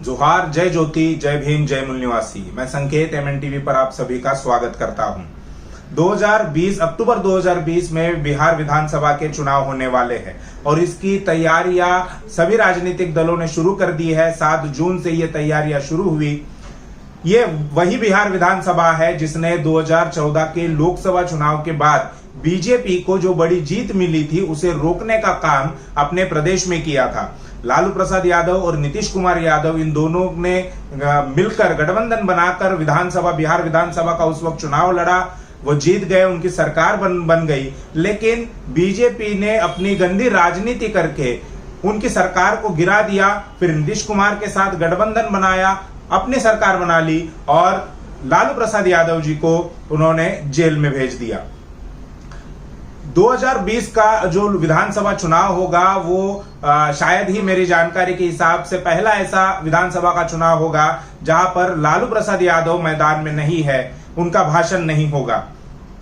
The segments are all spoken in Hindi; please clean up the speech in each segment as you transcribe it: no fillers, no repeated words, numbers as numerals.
जोहार, जय ज्योति, जय भीम, जय मूल निवासी। मैं संकेत MNTV पर आप सभी का स्वागत करता हूं। 2020 अक्टूबर 2020 में बिहार विधानसभा के चुनाव होने वाले हैं और इसकी तैयारियां सभी राजनीतिक दलों ने शुरू कर दी है। 7 जून से ये तैयारियां शुरू हुई। ये वही बिहार विधानसभा है जिसने 2014 के लोकसभा चुनाव के बाद बीजेपी को जो बड़ी जीत मिली थी उसे रोकने का काम अपने प्रदेश में किया था। लालू प्रसाद यादव और नीतीश कुमार यादव इन दोनों ने मिलकर गठबंधन बनाकर बिहार विधानसभा का उस वक्त चुनाव लड़ा। वो जीत गए, उनकी सरकार बन गई। लेकिन बीजेपी ने अपनी गंदी राजनीति करके उनकी सरकार को गिरा दिया। फिर नीतीश कुमार के साथ गठबंधन बनाया, अपनी सरकार बना ली और लालू प्रसाद यादव जी को उन्होंने जेल में भेज दिया। 2020 का जो विधानसभा चुनाव होगा वो शायद ही मेरी जानकारी के हिसाब से पहला ऐसा विधानसभा का चुनाव होगा जहां पर लालू प्रसाद यादव मैदान में नहीं है, उनका भाषण नहीं होगा।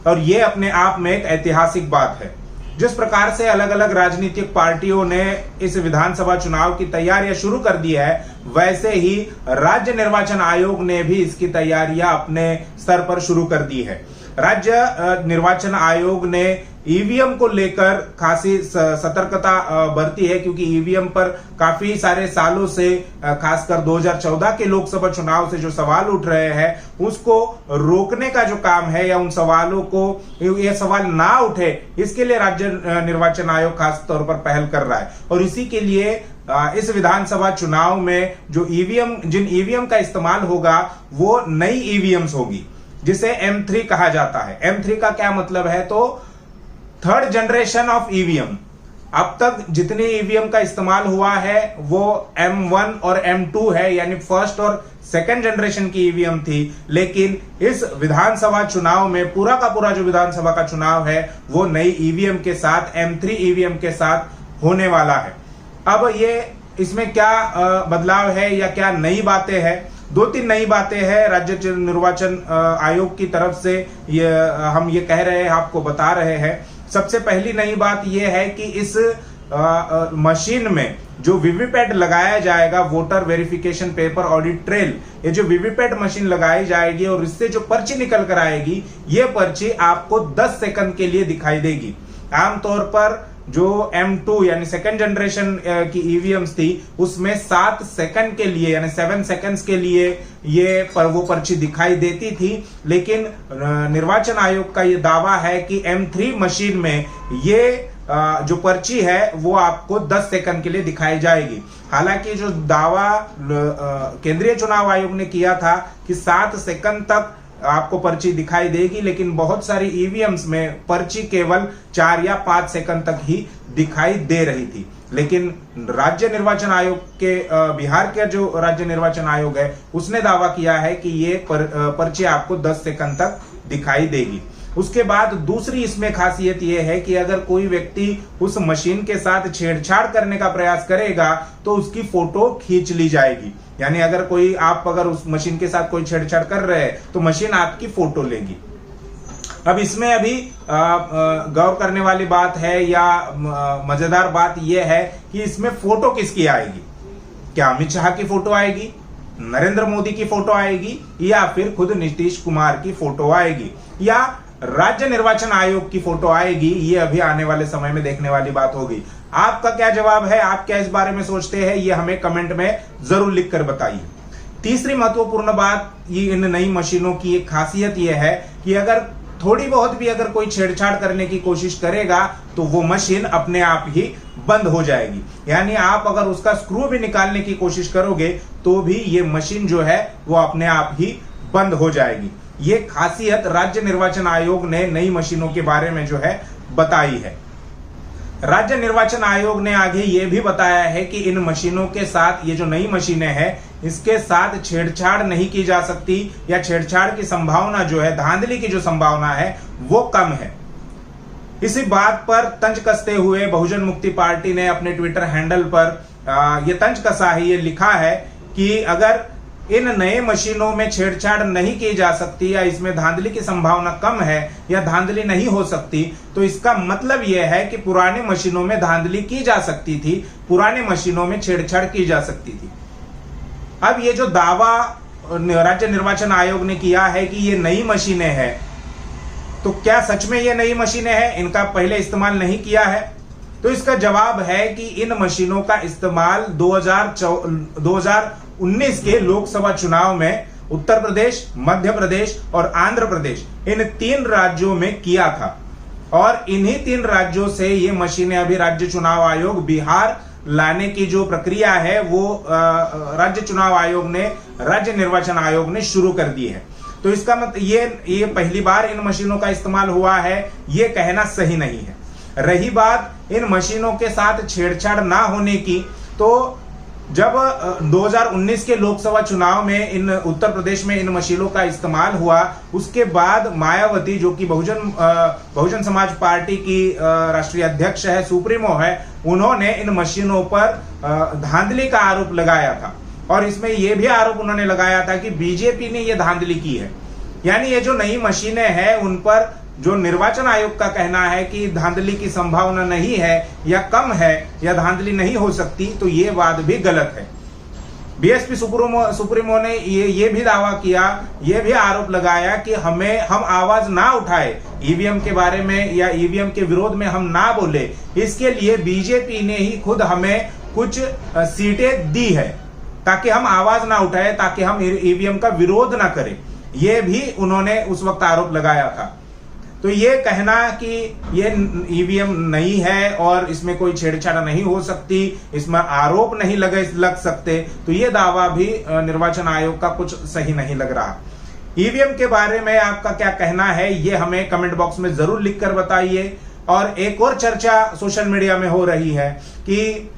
और ये अपने आप में एक ऐतिहासिक बात है। जिस प्रकार से अलग अलग राजनीतिक पार्टियों ने इस विधानसभा चुनाव की तैयारियां शुरू कर दी है, वैसे ही राज्य निर्वाचन आयोग ने भी इसकी तैयारियां अपने स्तर पर शुरू कर दी है। राज्य निर्वाचन आयोग ने ईवीएम को लेकर खासी सतर्कता बरती है, क्योंकि ईवीएम पर काफी सारे सालों से खासकर 2014 के लोकसभा चुनाव से जो सवाल उठ रहे हैं उसको रोकने का जो काम है या उन सवालों को ये सवाल ना उठे, इसके लिए राज्य निर्वाचन आयोग खास तौर पर पहल कर रहा है। और इसी के लिए इस विधानसभा चुनाव में जो जिन ईवीएम का इस्तेमाल होगा वो नई ईवीएम्स होगी, जिसे M3 कहा जाता है। M3 का क्या मतलब है? तो थर्ड जनरेशन ऑफ ईवीएम। अब तक जितनी ईवीएम का इस्तेमाल हुआ है वो M1 और M2 है, यानी फर्स्ट और सेकंड जनरेशन की ईवीएम थी। लेकिन इस विधानसभा चुनाव में पूरा का पूरा जो विधानसभा का चुनाव है वो नई ईवीएम के साथ, M3 ईवीएम के साथ होने वाला है। अब ये इसमें क्या बदलाव है या क्या नई बातें हैं? 2-3 नई बातें हैं राज्य निर्वाचन आयोग की तरफ से हम ये कह रहे हैं, आपको बता रहे हैं। सबसे पहली नई बात यह है कि इस मशीन में जो वीवीपैट लगाया जाएगा, voter verification paper audit trail, ये जो वीवीपैट मशीन लगाई जाएगी और इससे जो पर्ची निकल कर आएगी, ये पर्ची आपको 10 सेकंड के लिए दिखाई देगी। आमतौर पर जो M2 यानी सेकंड जनरेशन की ईवीएम्स थी उसमें 7 सेकंड के लिए यानी 7 सेकंड्स के लिए वो पर्ची दिखाई देती थी। लेकिन निर्वाचन आयोग का ये दावा है कि M3 मशीन में ये जो पर्ची है वो आपको 10 सेकंड के लिए दिखाई जाएगी। हालांकि जो दावा केंद्रीय चुनाव आयोग ने किया था कि 7 सेकंड तक आपको पर्ची दिखाई देगी, लेकिन बहुत सारी ईवीएम्स में पर्ची केवल 4 या 5 सेकंड तक ही दिखाई दे रही थी। लेकिन राज्य निर्वाचन आयोग के बिहार के जो राज्य निर्वाचन आयोग है उसने दावा किया है कि ये पर्ची आपको 10 सेकंड तक दिखाई देगी। उसके बाद दूसरी इसमें खासियत यह है कि अगर कोई व्यक्ति उस मशीन के साथ छेड़छाड़ करने का प्रयास करेगा तो उसकी फोटो खींच ली जाएगी। यानी अगर उस मशीन के साथ कोई छेड़छाड़ कर रहे हैं तो मशीन आपकी फोटो लेगी। अब इसमें अभी गौर करने वाली बात है या मजेदार बात यह है कि इसमें फोटो किसकी आएगी? क्या अमित शाह की फोटो आएगी, नरेंद्र मोदी की फोटो आएगी, या फिर खुद नीतीश कुमार की फोटो आएगी, या राज्य निर्वाचन आयोग की फोटो आएगी? ये अभी आने वाले समय में देखने वाली बात होगी। आपका क्या जवाब है? आप क्या इस बारे में सोचते हैं? ये हमें कमेंट में जरूर लिखकर बताइए। तीसरी महत्वपूर्ण बात ये इन नई मशीनों की एक खासियत यह है कि अगर थोड़ी बहुत भी अगर कोई छेड़छाड़ करने की कोशिश करेगा तो वो मशीन अपने आप ही बंद हो जाएगी। यानी आप अगर उसका स्क्रू भी निकालने की कोशिश करोगे तो भी ये मशीन जो है वो अपने आप ही बंद हो जाएगी। ये खासियत राज्य निर्वाचन आयोग ने नई मशीनों के बारे में जो है बताई है। राज्य निर्वाचन आयोग ने आगे ये भी बताया है कि इन मशीनों के साथ, ये जो नई मशीनें हैं, इसके साथ छेड़छाड़ नहीं की जा सकती या छेड़छाड़ की संभावना जो है, धांधली की जो संभावना है वो कम है। इसी बात पर तंज कसते हुए बहुजन मुक्ति पार्टी ने अपने ट्विटर हैंडल पर ये तंज कसा है, ये लिखा है कि अगर इन नए मशीनों में छेड़छाड़ नहीं की जा सकती या इसमें धांधली की संभावना कम है या धांधली नहीं हो सकती, तो इसका मतलब यह है कि पुरानी मशीनों में धांधली की जा सकती थी, पुरानी मशीनों में छेड़छाड़ की जा सकती थी। अब ये जो दावा राज्य निर्वाचन आयोग ने किया है कि ये नई मशीनें हैं, तो क्या सच में ये नई मशीनें हैं, इनका पहले इस्तेमाल नहीं किया है? तो इसका जवाब है कि इन मशीनों का इस्तेमाल 2019 के लोकसभा चुनाव में उत्तर प्रदेश, मध्य प्रदेश और आंध्र प्रदेश, इन 3 राज्यों में किया था। और इन्हीं 3 राज्यों से ये मशीनें अभी राज्य चुनाव आयोग बिहार लाने की जो प्रक्रिया है वो राज्य चुनाव आयोग ने, राज्य निर्वाचन आयोग ने शुरू कर दी है। तो इसका मतलब ये पहली बार इन मशीनों का इस्तेमाल हुआ है, ये कहना सही नहीं है। रही बात इन मशीनों के साथ छेड़छाड़ ना होने की, तो जब 2019 के लोकसभा चुनाव में इन उत्तर प्रदेश में इन मशीनों का इस्तेमाल हुआ, उसके बाद मायावती, जो कि बहुजन समाज पार्टी की राष्ट्रीय अध्यक्ष है, सुप्रीमो है, उन्होंने इन मशीनों पर धांधली का आरोप लगाया था। और इसमें यह भी आरोप उन्होंने लगाया था कि बीजेपी ने यह धांधली की है। यानी ये जो नई मशीनें हैं उन पर जो निर्वाचन आयोग का कहना है कि धांधली की संभावना नहीं है या कम है या धांधली नहीं हो सकती, तो ये वाद भी गलत है। बीएसपी सुप्रीमो ने ये भी दावा किया, ये भी आरोप लगाया कि हम आवाज ना उठाए ईवीएम के बारे में या ईवीएम के विरोध में हम ना बोले, इसके लिए बीजेपी ने ही खुद हमें कुछ सीटें दी है ताकि हम आवाज ना उठाए, ताकि हम ईवीएम का विरोध ना करें। यह भी उन्होंने उस वक्त आरोप लगाया था। तो ये कहना कि ये ईवीएम नहीं है और इसमें कोई छेड़छाड़ नहीं हो सकती, इसमें आरोप नहीं लग सकते, तो ये दावा भी निर्वाचन आयोग का कुछ सही नहीं लग रहा। ईवीएम के बारे में आपका क्या कहना है, ये हमें कमेंट बॉक्स में जरूर लिखकर बताइए। और एक और चर्चा सोशल मीडिया में हो रही है कि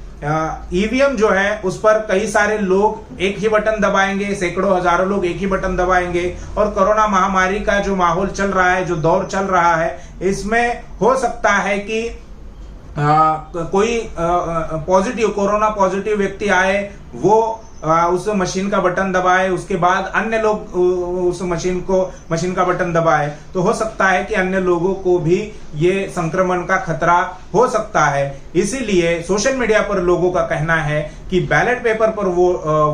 ईवीएम जो है उस पर कई सारे लोग एक ही बटन दबाएंगे, सैकड़ों हजारों लोग एक ही बटन दबाएंगे, और कोरोना महामारी का जो माहौल चल रहा है, जो दौर चल रहा है, इसमें हो सकता है कि कोई कोरोना पॉजिटिव व्यक्ति आए, वो उस मशीन का बटन दबाए, उसके बाद अन्य लोग उस मशीन का बटन दबाए, तो हो सकता है कि अन्य लोगों को भी ये संक्रमण का खतरा हो सकता है। इसीलिए सोशल मीडिया पर लोगों का कहना है कि बैलेट पेपर पर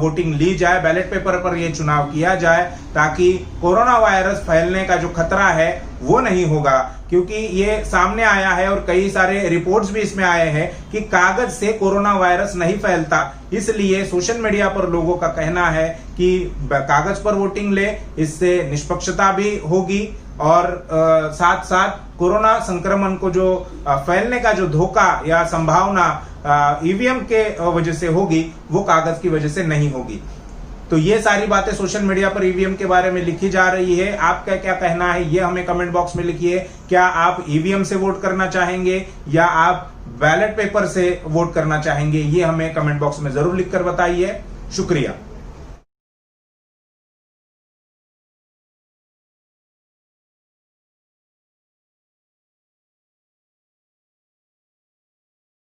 वोटिंग ली जाए, बैलेट पेपर पर ये चुनाव किया जाए, ताकि कोरोना वायरस फैलने का जो खतरा है वो नहीं होगा। क्योंकि ये सामने आया है और कई सारे रिपोर्ट्स भी इसमें आए हैं कि कागज से कोरोना वायरस नहीं फैलता, इसलिए सोशल मीडिया पर लोगों का कहना है कि कागज पर वोटिंग ले, इससे निष्पक्षता भी होगी और साथ साथ कोरोना संक्रमण को जो फैलने का जो धोखा या संभावना ईवीएम के वजह से होगी, वो कागज की वजह से नहीं होगी। तो ये सारी बातें सोशल मीडिया पर ईवीएम के बारे में लिखी जा रही है। आपका क्या कहना है, ये हमें कमेंट बॉक्स में लिखिए। क्या आप ईवीएम से वोट करना चाहेंगे या आप बैलेट पेपर से वोट करना चाहेंगे, ये हमें कमेंट बॉक्स में जरूर लिखकर बताइए। शुक्रिया।